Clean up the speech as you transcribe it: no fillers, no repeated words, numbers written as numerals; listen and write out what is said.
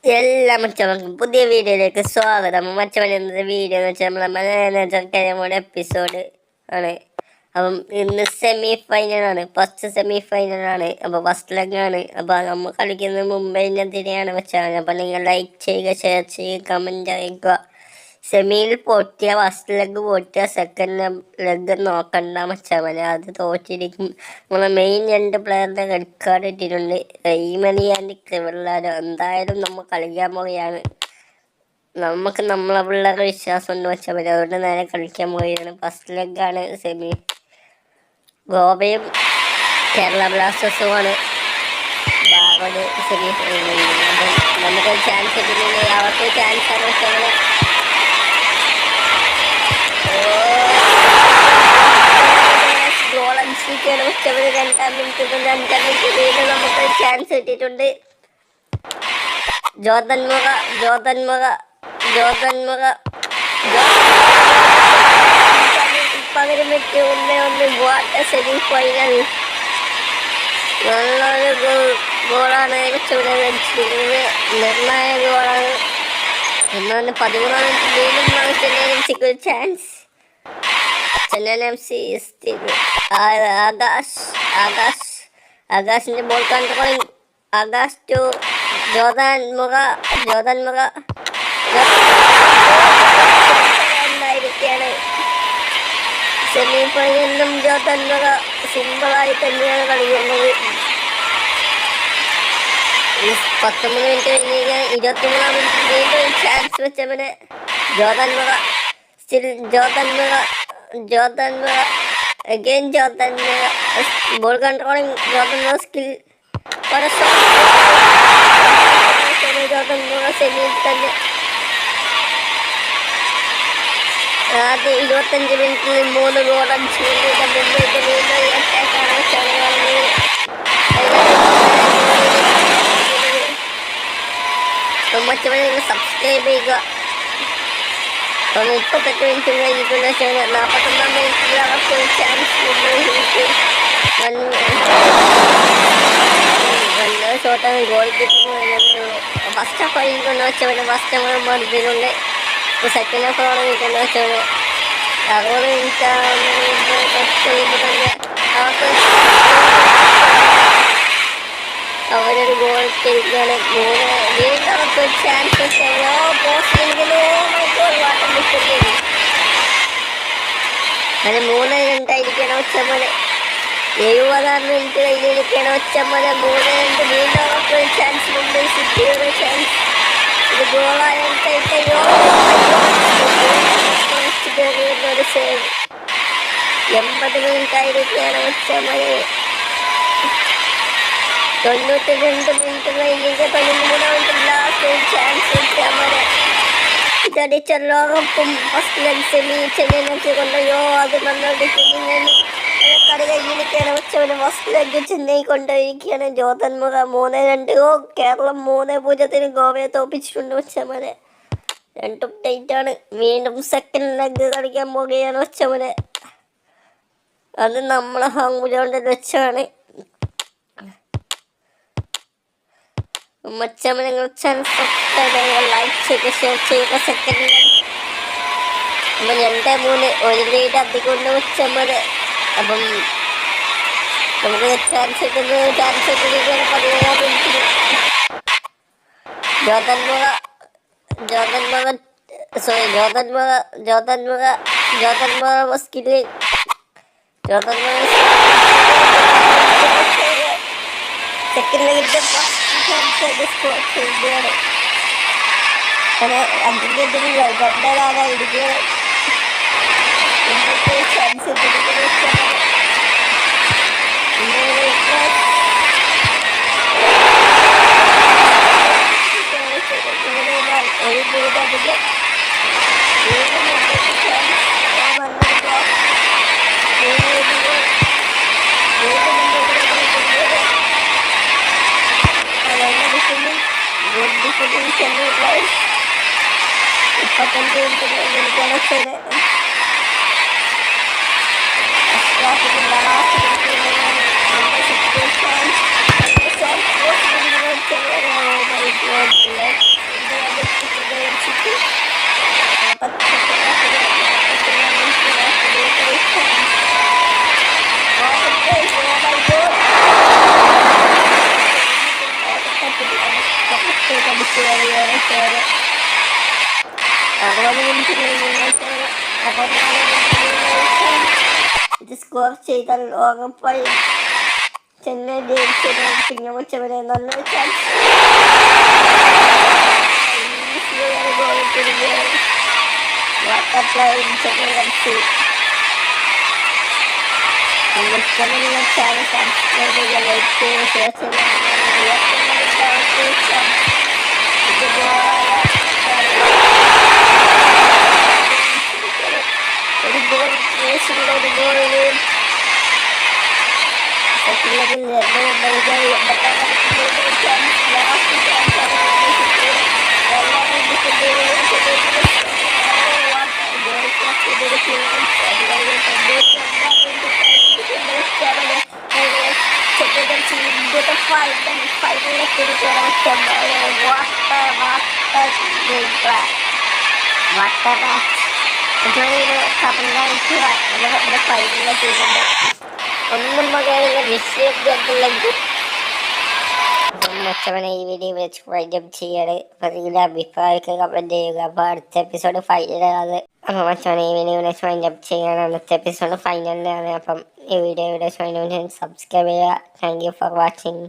എല്ലാ മച്ചവൾക്കും പുതിയ വീഡിയോയിലേക്ക് സ്വാഗതം. മച്ചവൻ ഇന്നത്തെ വീഡിയോ എന്ന് വെച്ചാൽ നമ്മളെ മാനേജർ കരിമോടെ എപ്പിസോഡ് ആണ്. അപ്പം ഇന്ന് സെമി ഫൈനലാണ്, ഫസ്റ്റ് സെമി ഫൈനലാണ്. അപ്പോൾ ഫസ്റ്റ് ലെഗാണ്. അപ്പോൾ നമ്മൾ കളിക്കുന്നത് മുംബൈനെതിരെയാണ് വെച്ചാൽ. അപ്പോൾ നിങ്ങൾ ലൈക്ക് ചെയ്യുക, ഷെയർ ചെയ്യുക, കമൻറ്റ് അറിയിക്കുക. സെമിയിൽ പൊട്ടിയ ഫസ്റ്റ് ലെഗ് പൊട്ടിയ സെക്കൻഡ് ലെഗ് നോക്കണ്ട മച്ചാമനെ, അത് തോറ്റിരിക്കും. നമ്മളെ മെയിൻ 2 പ്ലെയറിൻ്റെ റെഡ് കാർഡ് ഇട്ടിട്ടുണ്ട്, റെയ്മലി ആൻഡ് ക്രിവല്ലാരോ. എന്തായാലും നമ്മൾ കളിക്കാൻ പോവുകയാണ്. നമുക്ക് നമ്മളെ പിള്ളേർക്ക് വിശ്വാസമുണ്ട് മച്ചാമനെ, അതുകൊണ്ട് നേരെ കളിക്കാൻ പോവുകയാണ്. ഫസ്റ്റ് ലെഗാണ് സെമി. ഗോവയും കേരള ബ്ലാസ്റ്റേഴ്സുമാണ് സെമി ഫൈനലിൽ. അപ്പം നമുക്ക് ചാൻസ് കിട്ടുന്നില്ല, അവർക്ക് ചാൻസാണ് മച്ചാമനെ. ഗോളടിച്ചിരിക്കുകയാണ് ഉച്ചവര് 2-ാം മിനിറ്റ് 5-ാം മിനിറ്റ് വീണ്ടും നമുക്ക് ചാൻസ് കിട്ടിയിട്ടുണ്ട്. ജോർദൻമുഖ പകരം വെച്ച് 1-1 വാട്ടർ സെമി ഫൈനൽ. നല്ലൊരു ഗോളാണ് ഇവിടെ വെച്ചിരിക്കുന്നത്, നിർണായക ഗോളാണ്. എന്നാലും 13-ാം മിനിറ്റ് വീണ്ടും നമുക്ക് ചാൻസ്. ചെന്നൈ FC ആകാശിന്റെ ബോൾ കൺട്രോളിംഗ്. ആകാശ് ടു ജോർദൻമുഖ ായിരിക്കുകയാണ്. സെമി ഫൈനലിലും ജോർദൻമുഖ സിമ്പിളായി തന്നെയാണ് കളിക്കുന്നത്. 19 മിനിറ്റ് കഴിഞ്ഞ് 23-ാം മിനിറ്റ് വീണ്ടും ചാൻസ് വെച്ചവന് ജോർദൻമുഖ. Jordan again ball controlling. Jordan skill for a shot. Jordan semi തന്നെ. ആദ്യ 25 മിനിറ്റിൽ 3 ഗോൾ അടിച്ചു. മുംബൈക്ക് വീണ്ടും അറ്റാക്കാണ് ചടങ്ങുന്നത്. മറ്റവരെ സബ്സ്ക്രൈബ് ചെയ്യുക. 38 മിനിറ്റ് കഴിഞ്ഞിട്ടുണ്ട്. 41-ാം മിനിറ്റിൽ അവർക്ക് ചാൻസ് നല്ല ഷോട്ടാണ്. ഗോൾ കിട്ടുന്നത് ഫസ്റ്റ് ഹാഫ് കഴിഞ്ഞിട്ടുണ്ട് വെച്ചവന്. ഫസ്റ്റ് ഹാഫ് മടുത്തിട്ടുണ്ട്. സെക്കൻഡ് ഹാഫ് തുടങ്ങിയിട്ടുണ്ട് വെച്ചവന്. 60 മിനിറ്റ് അവർക്ക് അവരൊരു ഗോൾ തിരിക്കുകയാണ്. വീണ്ടും അവർക്ക് ചാൻസ് അങ്ങനെ 3-2 ഒച്ചമ്മന്. 70-ാം മിനിറ്റ് കഴിഞ്ഞിരിക്കുകയാണ് ഒച്ചമ്മന്. 3-2 വീണ്ടും അവർക്ക് ചാൻസ് ഉണ്ട്. സിറ്റിയുടെ ചാൻസ്. ഇത് ഗോളായിട്ട് ഒരു സേവ്. 80 മിനിറ്റ് ആയിരിക്കുകയാണ് ഒച്ചമ്മന്. 92 മിനിറ്റ് കഴിഞ്ഞിട്ട് 13-ാം മിനിറ്റ് ലാസ്റ്റ് ചാൻസ് ഒച്ചമ്മന്. ഇതടിച്ച ലോകകപ്പും first leg semi Chennai FC കൊണ്ടുപോയോ. അത് നല്ലൊരു കളി കഴിഞ്ഞിരിക്കുകയാണ് ഉച്ചവന്. ഫസ്റ്റ് ലെഗ് ചെന്നൈ കൊണ്ടുപോയിരിക്കുകയാണ്. ജോർദൻമുഖ 3-2. കേരളം 3-0 ഗോവയെ തോപ്പിച്ചിട്ടുണ്ട് ഉച്ചമനെ. 2 ടൈറ്റാണ്. വീണ്ടും സെക്കൻഡ് ലെഗ് കളിക്കാൻ പോവുകയാണ് ഉച്ചമനെ. അത് നമ്മളെ ഹോം ഗ്രൗണ്ടിൽ വെച്ചാണ്. മച്ചമ്മ നിങ്ങൾ ചാനൽ സബ്സ്ക്രൈബ് ചെയ്യുക, ലൈക്ക് ചെയ്യുക, ഷെയർ ചെയ്യുക. സെക്കൻഡ് അപ്പം 2-3 ഒരു ലീഡ് അധികം ഉണ്ട് ഉച്ചമ്മത്. അപ്പം നമുക്ക് ചാൻസ് കിട്ടുന്നത് 17-ാം മിനിറ്റിൽ ജോർദൻമുഖ സ്കില്ല്. സെക്കൻഡ് ലെഗിന്റെ അങ്ങനെ 5 ഇരിക്കുകയാണ്. ചാൻസ് ഇത് സ്കോർ ചെയ്താൽ ഉറപ്പായി ചെന്നൈ ജയിച്ചത്. പിന്നെ ഉച്ചവരെ നല്ലൊരു ചാൻസ് ഒരു ഗോൾ ഒരു ഗോളിൽ ഒന്നും മകയില്ല വിഷയത്തിലേക്ക് മച്ചവനെ ഈ വീഡിയോ വെച്ച് വൈൻഡപ്പ് ചെയ്യാണ്. അപ്പൊ നിങ്ങളുടെ അഭിപ്രായമൊക്കെ കമന്റ് ചെയ്യുക. അപ്പൊ അടുത്ത എപ്പിസോഡ് ഫൈനലാണ്. അപ്പൊ മച്ചവനെ ഈ വീഡിയോ വെച്ച് വൈൻഡപ്പ് ചെയ്യാണ്. അടുത്ത എപ്പിസോഡ് ഫൈനലിലാണ്. അപ്പം ഈ വീഡിയോ സബ്സ്ക്രൈബ് ചെയ്യുക. Thank you for watching.